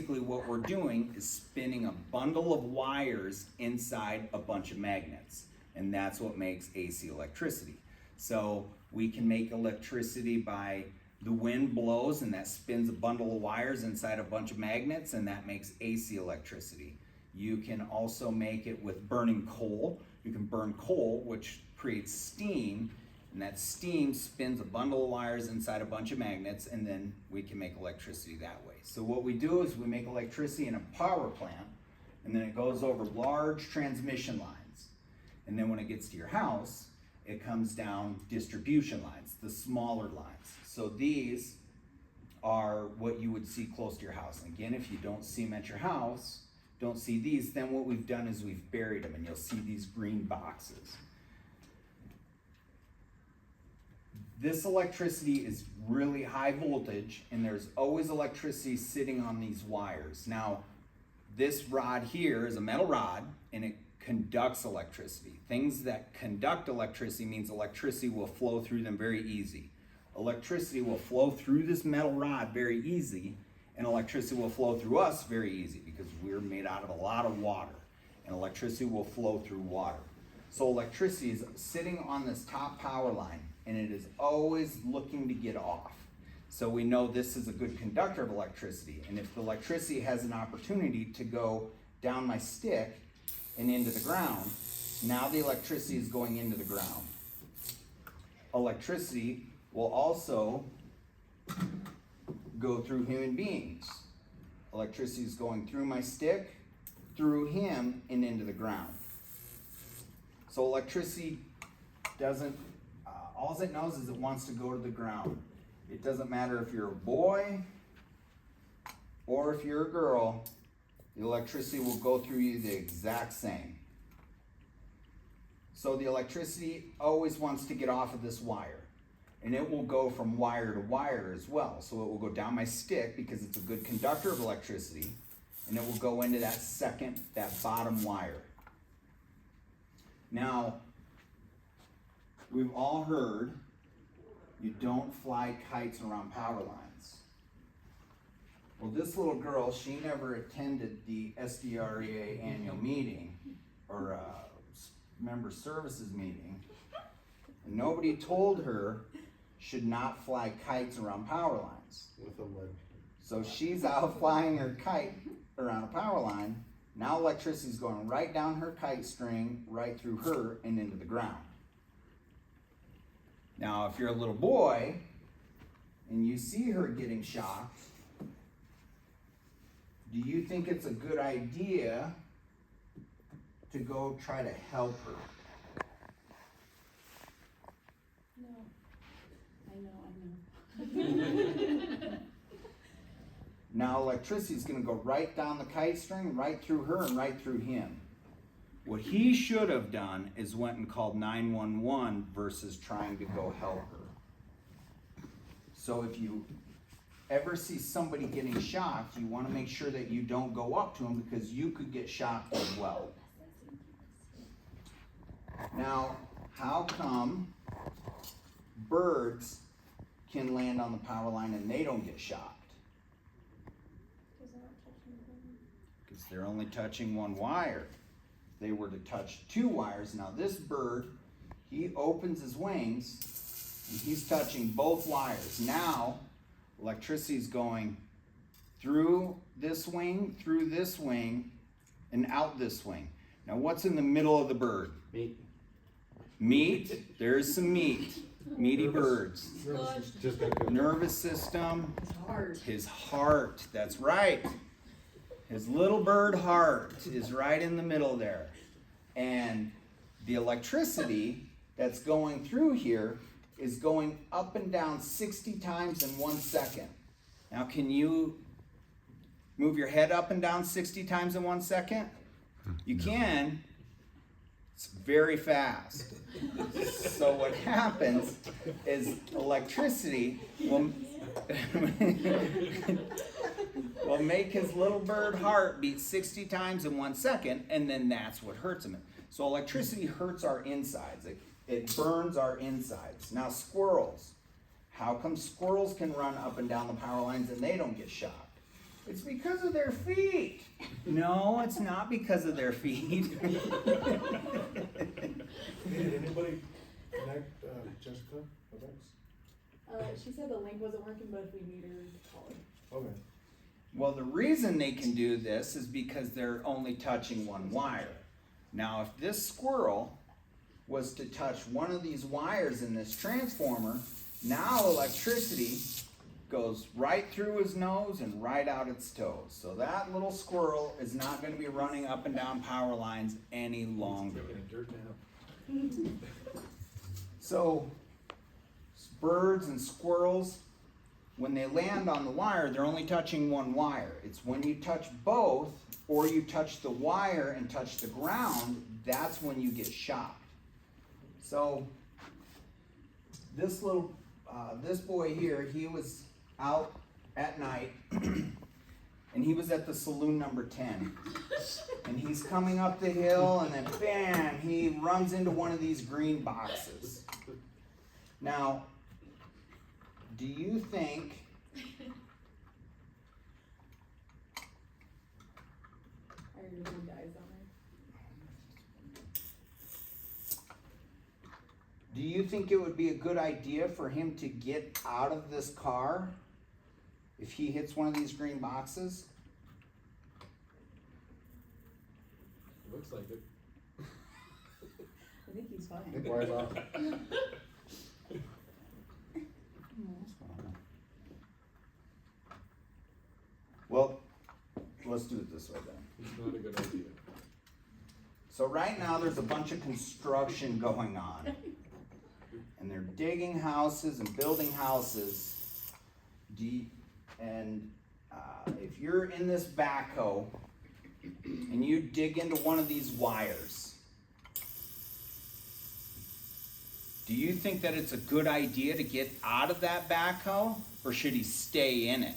basically what we're doing is spinning a bundle of wires inside a bunch of magnets. And that's what makes AC electricity. So we can make electricity by the wind blows and that spins a bundle of wires inside a bunch of magnets, and that makes AC electricity. You can also make it with burning coal. You can burn coal, which creates steam, and that steam spins a bundle of wires inside a bunch of magnets, and then we can make electricity that way. So what we do is we make electricity in a power plant, and then it goes over large transmission lines. And then when it gets to your house, it comes down distribution lines, the smaller lines. So these are what you would see close to your house. And again, if you don't see them at your house, don't see these, then what we've done is we've buried them, and you'll see these green boxes. This electricity is really high voltage, and there's always electricity sitting on these wires. Now, this rod here is a metal rod, and it conducts electricity. Things that conduct electricity means electricity will flow through them very easy. Electricity will flow through this metal rod very easy, and electricity will flow through us very easy because we're made out of a lot of water, and electricity will flow through water. So electricity is sitting on this top power line, and it is always looking to get off. So we know this is a good conductor of electricity, and if the electricity has an opportunity to go down my stick and into the ground, now the electricity is going into the ground. Electricity will also go through human beings. Electricity is going through my stick, through him, and into the ground. So electricity doesn't, all it knows is it wants to go to the ground. It doesn't matter if you're a boy or if you're a girl, the electricity will go through you the exact same. So the electricity always wants to get off of this wire, and it will go from wire to wire as well. So it will go down my stick because it's a good conductor of electricity, and it will go into that bottom wire. Now, we've all heard you don't fly kites around power lines. Well, this little girl, she never attended the SDREA annual meeting or member services meeting, and nobody told her should not fly kites around power lines. With a lead. So she's out flying her kite around a power line. Now electricity is going right down her kite string, right through her and into the ground. Now, if you're a little boy and you see her getting shocked, do you think it's a good idea to go try to help her? No. I know. Now electricity is going to go right down the kite string, right through her and right through him. What he should have done is went and called 911 versus trying to go help her. So if you ever see somebody getting shocked, you want to make sure that you don't go up to them because you could get shocked as well. Now, how come birds can land on the power line and they don't get shocked? Because they're only touching one wire. If they were to touch two wires, now this bird, he opens his wings and he's touching both wires. Now, electricity is going through this wing, and out this wing. Now, what's in the middle of the bird? Meat. Meat. There's some meat. Meaty birds. Just got good. Nervous system. Heart. His heart. That's right. His little bird heart is right in the middle there. And the electricity that's going through here is going up and down 60 times in 1 second. Now, can you move your head up and down 60 times in 1 second? You can. It's very fast. So what happens is electricity will make his little bird heart beat 60 times in 1 second, and then that's what hurts him. So electricity hurts our insides. It burns our insides. Now squirrels. How come squirrels can run up and down the power lines and they don't get shocked? It's because of their feet. No, it's not because of their feet. Did anybody connect Jessica Evans? She said the link wasn't working, but if we need her to call her. Okay. Well, the reason they can do this is because they're only touching one wire. Now, if this squirrel was to touch one of these wires in this transformer, now electricity goes right through his nose and right out its toes. So that little squirrel is not going to be running up and down power lines any longer. Taking a dirt nap. So birds and squirrels, when they land on the wire, they're only touching one wire. It's when you touch both, or you touch the wire and touch the ground, that's when you get shocked. So this little, this boy here, he was out at night, and he was at the saloon number 10. And he's coming up the hill, and then bam, he runs into one of these green boxes. Now, do you think Iron Man dies on Do you think it would be a good idea for him to get out of this car if he hits one of these green boxes? Looks like it. I think he's fine. Wires off. Well, let's do it this way then. It's not a good idea. So right now there's a bunch of construction going on. And they're digging houses and building houses. If you're in this backhoe and you dig into one of these wires, do you think that it's a good idea to get out of that backhoe, or should he stay in it?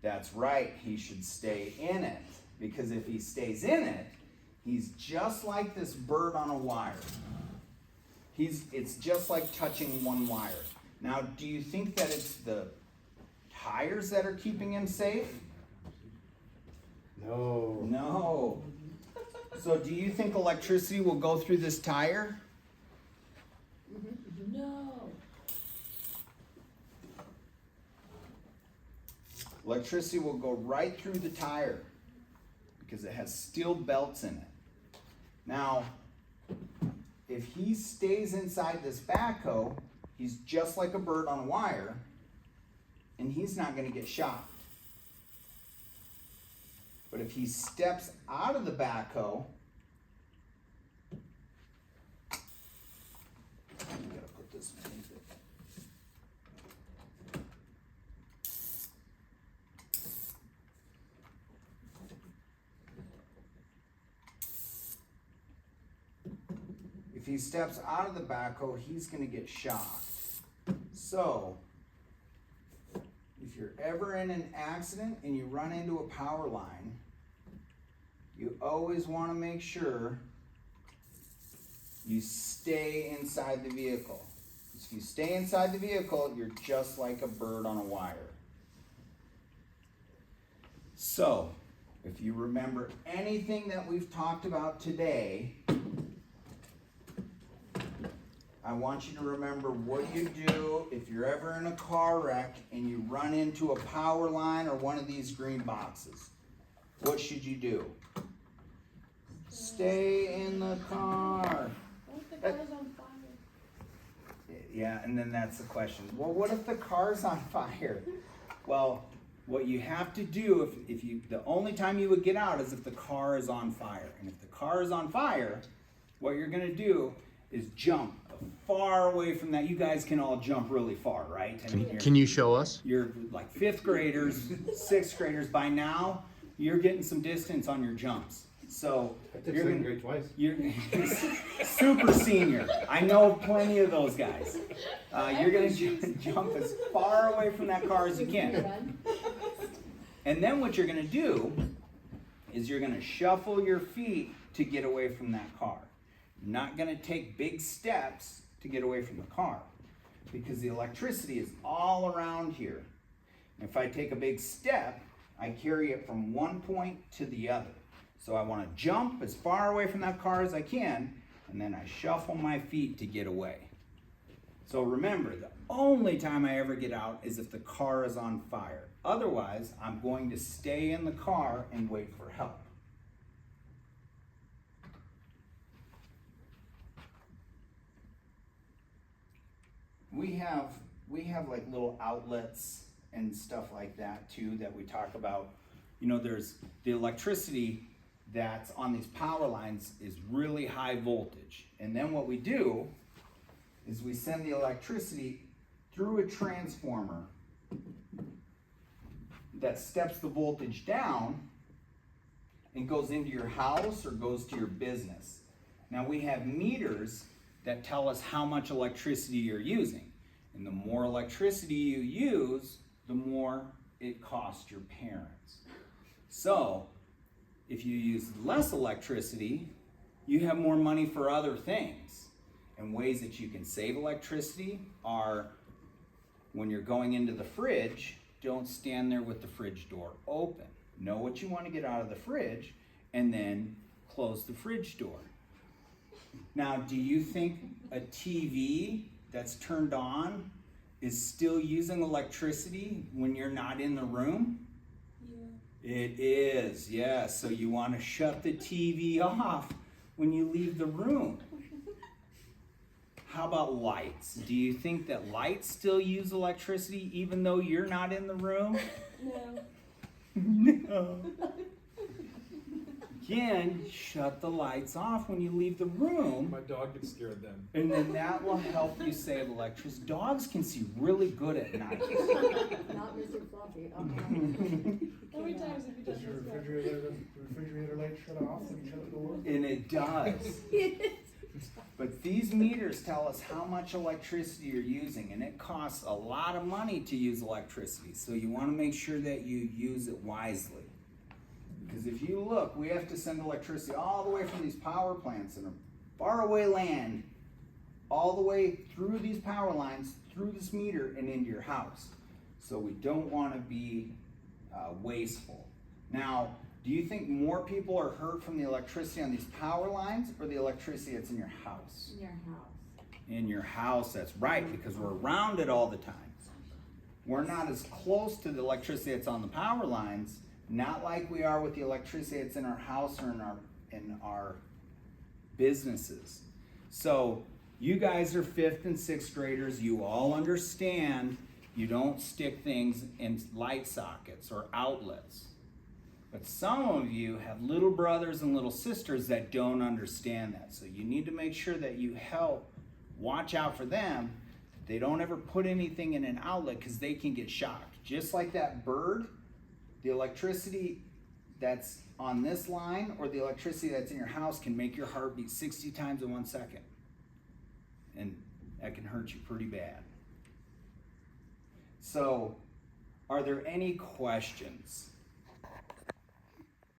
That's right, he should stay in it, because if he stays in it, he's just like this bird on a wire. It's just like touching one wire. Now, do you think that it's the tires that are keeping him safe? No. No. So do you think electricity will go through this tire? No. Electricity will go right through the tire because it has steel belts in it. Now, if he stays inside this backhoe, he's just like a bird on a wire, and he's not going to get shocked. But if he steps out of the backhoe, I'm going to put this underneath it. If he steps out of the backhoe, he's going to get shocked. So, if you're ever in an accident and you run into a power line, you always want to make sure you stay inside the vehicle. If you stay inside the vehicle, you're just like a bird on a wire. So, if you remember anything that we've talked about today, I want you to remember what you do if you're ever in a car wreck and you run into a power line or one of these green boxes. What should you do? Stay in the car. What if the car's on fire? Yeah, and then that's the question. Well, what if the car's on fire? Well, what you have to do, if you, the only time you would get out is if the car is on fire. And if the car is on fire, what you're gonna do is jump far away from that. You guys can all jump really far, right? I mean, Can you show us? you're like 5th graders, 6th graders. By now, you're getting some distance on your jumps. So I took you're second gonna, grade twice. you're super senior. I know plenty of those guys. You're gonna jump as far away from that car as you can. Run. And then what you're gonna do is you're gonna shuffle your feet to get away from that car. You're not gonna take big steps to get away from the car because the electricity is all around here. If I take a big step, I carry it from one point to the other. So I want to jump as far away from that car as I can, and then I shuffle my feet to get away. So remember, the only time I ever get out is if the car is on fire. Otherwise, I'm going to stay in the car and wait for help. We have like little outlets and stuff like that too that we talk about. You know, there's the electricity that's on these power lines is really high voltage. And then what we do is we send the electricity through a transformer that steps the voltage down and goes into your house or goes to your business. Now we have meters that tell us how much electricity you're using. And the more electricity you use, the more it costs your parents. So, if you use less electricity, you have more money for other things. And ways that you can save electricity are when you're going into the fridge, don't stand there with the fridge door open. Know what you want to get out of the fridge and then close the fridge door. Now, do you think a TV that's turned on is still using electricity when you're not in the room? Yeah. It is, yes. So you want to shut the TV off when you leave the room. How about lights? Do you think that lights still use electricity even though you're not in the room? No. No. Again, shut the lights off when you leave the room. My dog gets scared then. And then that will help you save electricity. Dogs can see really good at night. Not Mr. Fluffy. How many times have you Does done your this? refrigerator light shut off when you shut the door? And it does. But these meters tell us how much electricity you're using, and it costs a lot of money to use electricity. So you want to make sure that you use it wisely. Because if you look, we have to send electricity all the way from these power plants in a faraway land, all the way through these power lines, through this meter, and into your house. So we don't want to be wasteful. Now, do you think more people are hurt from the electricity on these power lines or the electricity that's in your house? In your house. In your house, that's right, because we're around it all the time. We're not as close to the electricity that's on the power lines, not like we are with the electricity that's in our house or in our businesses. So you guys are 5th and 6th graders, you all understand you don't stick things in light sockets or outlets. But some of you have little brothers and little sisters that don't understand that. So you need to make sure that you help watch out for them. They don't ever put anything in an outlet because they can get shocked. Just like that bird, the electricity that's on this line or the electricity that's in your house can make your heart beat 60 times in 1 second. And that can hurt you pretty bad. So, are there any questions?